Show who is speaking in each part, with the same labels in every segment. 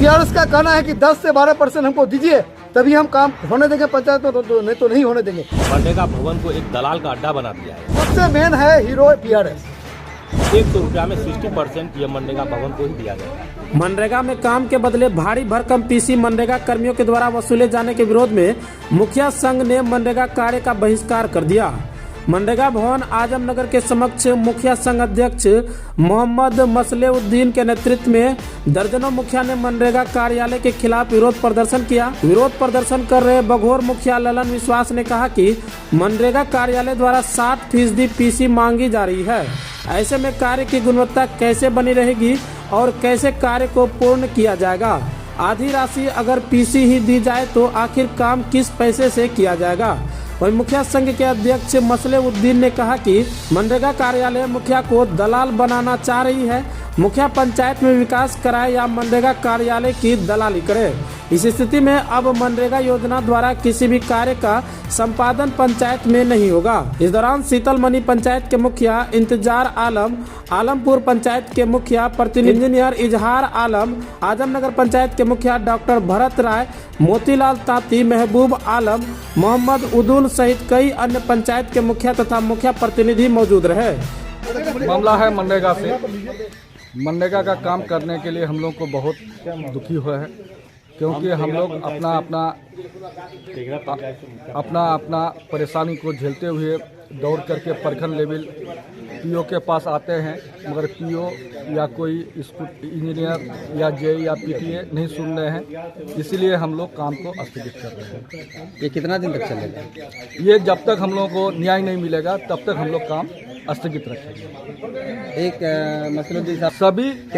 Speaker 1: TRS का कहना है कि 10 से 12% हमको दीजिए, तभी हम काम होने देंगे पंचायत में, तो नहीं होने देंगे।
Speaker 2: मनरेगा भवन को एक दलाल का अड्डा बना दिया है।
Speaker 1: सबसे मेन है हीरो टीआरएस।
Speaker 2: 100 रुपया में 60% ये मनरेगा भवन को ही दिया जाता है।
Speaker 3: मनरेगा में काम के बदले भारी भरकम पीसी मनरेगा कर्मियों के द्वारा वसूले जाने के विरोध में मुखिया संघ ने मनरेगा कार्य का बहिष्कार कर दिया। मनरेगा भवन आजमनगर के समक्ष मुखिया संघ अध्यक्ष मोहम्मद मसलेउद्दीन के नेतृत्व में दर्जनों मुखिया ने मनरेगा कार्यालय के खिलाफ विरोध प्रदर्शन किया। विरोध प्रदर्शन कर रहे बघौर मुखिया ललन विश्वास ने कहा कि मनरेगा कार्यालय द्वारा 60% पीसी मांगी जा रही है। ऐसे में कार्य की गुणवत्ता कैसे बनी रहेगी और कैसे कार्य को पूर्ण किया जाएगा। आधी राशि अगर पीसी ही दी जाए तो आखिर काम किस पैसे से किया जाएगा। वहीं मुखिया संघ के अध्यक्ष मसलेउद्दीन ने कहा कि मनरेगा कार्यालय मुखिया को दलाल बनाना चाह रही है। मुखिया पंचायत में विकास कराए या मनरेगा कार्यालय की दलाली करे। इस स्थिति में अब मनरेगा योजना द्वारा किसी भी कार्य का संपादन पंचायत में नहीं होगा। इस दौरान शीतलमणि पंचायत के मुखिया इंतजार आलम, आलमपुर पंचायत के मुखिया प्रतिनिधि इंजीनियर इजहार आलम, आजमनगर पंचायत के मुखिया डॉक्टर भरत राय, मोतीलाल ताती, महबूब आलम, मोहम्मद उदुल सहित कई अन्य पंचायत के मुखिया तथा मुखिया प्रतिनिधि मौजूद रहे।
Speaker 4: मामला है मनरेगा से। मनरेगा का काम करने के लिए हम लोग को बहुत दुखी हुआ है, क्योंकि हम लोग अपना परेशानी को झेलते हुए दौड़ करके प्रखंड लेवल पीओ के पास आते हैं, मगर पीओ या कोई इंजीनियर या जे या पीटीए नहीं सुन रहे हैं। इसीलिए हम लोग काम को स्थगित कर रहे हैं।
Speaker 5: ये कितना दिन तक चलेगा?
Speaker 4: ये जब तक हम लोगों को न्याय नहीं मिलेगा तब तक हम लोग काम स्थगित रखेंगे।
Speaker 5: एक मसलेउद्दीन साहब,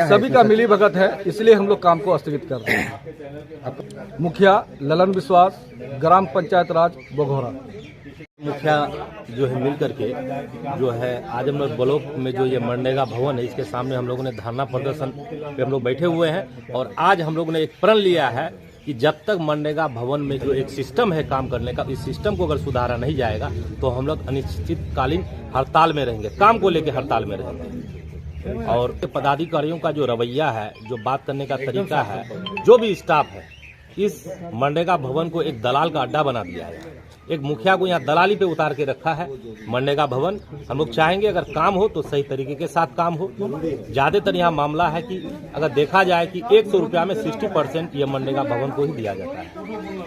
Speaker 4: सभी का मिली भगत है, इसलिए हम लोग काम को स्थगित कर रहे हैं। मुखिया ललन विश्वास, ग्राम पंचायत राज बघौरा।
Speaker 2: मुखिया जो है मिल करके जो है आजमनगर ब्लॉक में जो ये मनरेगा भवन है, इसके सामने हम लोगों ने धरना प्रदर्शन पे हम लोग बैठे हुए हैं। और आज हम लोगों ने एक प्रण लिया है कि जब तक मनरेगा भवन में जो एक सिस्टम है काम करने का, इस सिस्टम को अगर सुधारा नहीं जाएगा तो हम लोग अनिश्चितकालीन हड़ताल में रहेंगे, काम को लेकर हड़ताल में रहेंगे। और पदाधिकारियों का जो रवैया है, जो बात करने का तरीका है, जो भी स्टाफ है, इस मनरेगा भवन को एक दलाल का अड्डा बना दिया है। एक मुखिया को यहाँ दलाली पे उतार के रखा है। मनरेगा भवन हम लोग चाहेंगे अगर काम हो तो सही तरीके के साथ काम हो। ज्यादातर यहाँ मामला है कि अगर देखा जाए कि 100 रुपया में 60% ये मनरेगा भवन को ही दिया जाता है।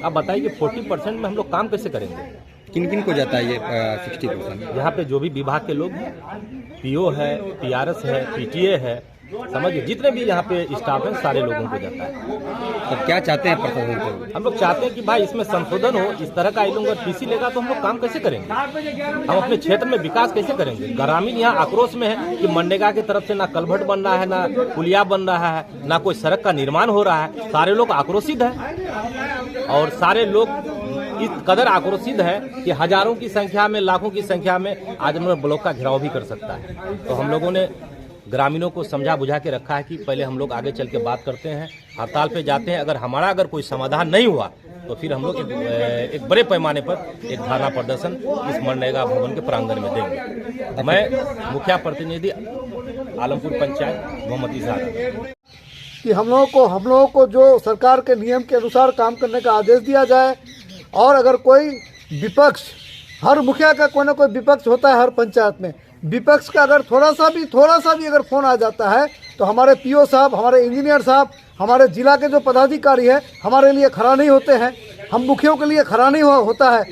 Speaker 2: अब बताइए कि 40% में हम लोग काम कैसे करेंगे?
Speaker 5: किन किन को जाता है ये 60%?
Speaker 2: यहाँ पे जो भी विभाग के लोग हैं, पीओ है, टीआरएस है, पीटीए है, समझिए जितने भी यहाँ पे स्टाफ हैं सारे लोगों को जाता है।
Speaker 5: तो क्या चाहते हैं प्रशासन को?
Speaker 2: हम लोग चाहते हैं कि भाई इसमें संशोधन हो। इस तरह का अगर पीसी लेगा तो हम लोग काम कैसे करेंगे? हम अपने क्षेत्र में विकास कैसे करेंगे? ग्रामीण यहाँ आक्रोश में है कि मनरेगा की तरफ से ना कलभट बन रहा है, ना पुलिया बन रहा है, ना कोई सड़क का निर्माण हो रहा है। सारे लोग आक्रोशित है और सारे लोग इस कदर आक्रोशित है कि हजारों की संख्या में, लाखों की संख्या में आजमनगर ब्लॉक का घेराव भी कर सकता है। तो हम लोगों ने ग्रामीणों को समझा बुझा के रखा है कि पहले हम लोग आगे चल के बात करते हैं, हड़ताल पे जाते हैं। अगर कोई समाधान नहीं हुआ तो फिर हम लोग एक बड़े पैमाने पर एक धरना प्रदर्शन इस मनरेगा भवन के प्रांगण में देंगे। मैं मुखिया प्रतिनिधि आलमपुर पंचायत मोहम्मद इजहार
Speaker 1: कि हम लोगों को जो सरकार के नियम के अनुसार काम करने का आदेश दिया जाए। और अगर कोई विपक्ष, हर मुखिया का कोई ना कोई विपक्ष होता है हर पंचायत में, विपक्ष का अगर थोड़ा सा भी अगर फोन आ जाता है तो हमारे पीओ साहब, हमारे इंजीनियर साहब, हमारे जिला के जो पदाधिकारी है हमारे लिए खड़ा नहीं होते हैं। हम मुखियों के लिए खड़ा नहीं होता है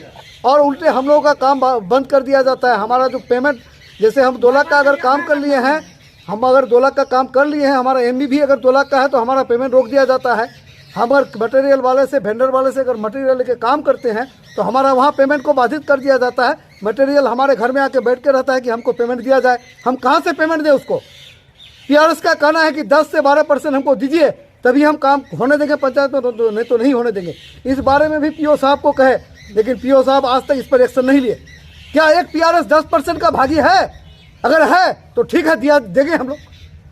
Speaker 1: और उल्टे हम लोगों का काम बंद कर दिया जाता है। हमारा जो पेमेंट, जैसे हम 2 लाख का अगर काम कर लिए हैं, हमारा एमबी भी अगर 2 लाख का है तो हमारा पेमेंट रोक दिया जाता है। हम अगर मटेरियल वाले से, वेंडर वाले से अगर मटेरियल लेके काम करते हैं तो हमारा वहाँ पेमेंट को बाधित कर दिया जाता है। मटेरियल हमारे घर में आके बैठ के रहता है कि हमको पेमेंट दिया जाए। हम कहाँ से पेमेंट दें उसको? टीआरएस का कहना है कि 10 से 12% हमको दीजिए, तभी हम काम होने देंगे पंचायत में, तो नहीं होने देंगे। इस बारे में भी पीओ साहब को कहे, लेकिन पीओ साहब आज तक इस पर एक्शन नहीं लिए। क्या एक टीआरएस 10% का भागी है? अगर है तो ठीक है, दिया देंगे हम लोग।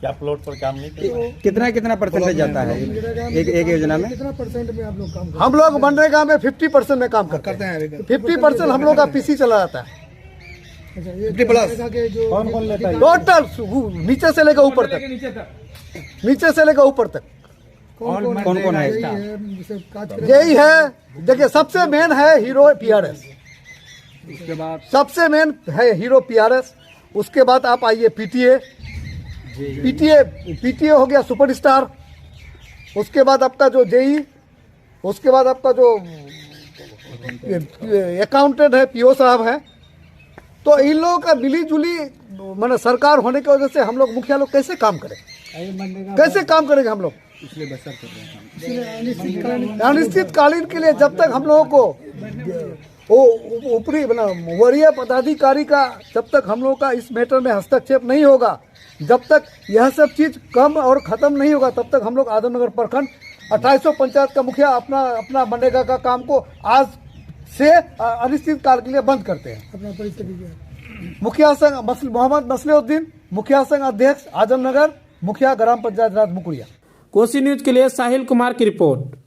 Speaker 2: क्या प्लॉट पर काम नहीं
Speaker 5: कितना परसेंटेज जाता है एक योजना में?
Speaker 1: कितना परसेंट में आप लोग काम? हम लोग मनरेगा में 50% में काम करते हैं। 50% हम लोग का पीसी चला जाता है।
Speaker 5: 50 प्लस
Speaker 1: कौन लेता है? टोटल नीचे से लेकर ऊपर तक, नीचे से लेकर ऊपर तक।
Speaker 5: कौन कौन है?
Speaker 1: यही है, देखिए सबसे मेन है हीरो पीआरएस,
Speaker 4: उसके बाद
Speaker 1: सबसे मेन है हीरो पीआरएस। उसके बाद आप आइए पीटीए, पीटीए हो गया सुपरस्टार। उसके बाद आपका जो जेई, उसके बाद आपका जो अकाउंटेंट है पीओ साहब है। तो इन लोगों का मिली जुली मैंने सरकार होने की वजह से हम लोग मुखिया लोग कैसे काम करें, कैसे काम करेंगे हम लोग? अनिश्चितकालीन के लिए जब तक हम लोगों को वो ऊपरी वरीय पदाधिकारी का जब तक हम लोगों का इस मैटर में हस्तक्षेप नहीं होगा, जब तक यह सब चीज कम और खत्म नहीं होगा, तब तक हम लोग आजमनगर प्रखंड 2800 पंचायत का मुखिया अपना मनरेगा का काम को आज से अनिश्चित काल के लिए बंद करते हैं। मुखिया संघ मोहम्मद मसलेउद्दीन, मुखिया संघ अध्यक्ष आजमनगर, मुखिया ग्राम पंचायत राज मुकुड़िया।
Speaker 3: कोसी न्यूज के लिए साहिल कुमार की रिपोर्ट।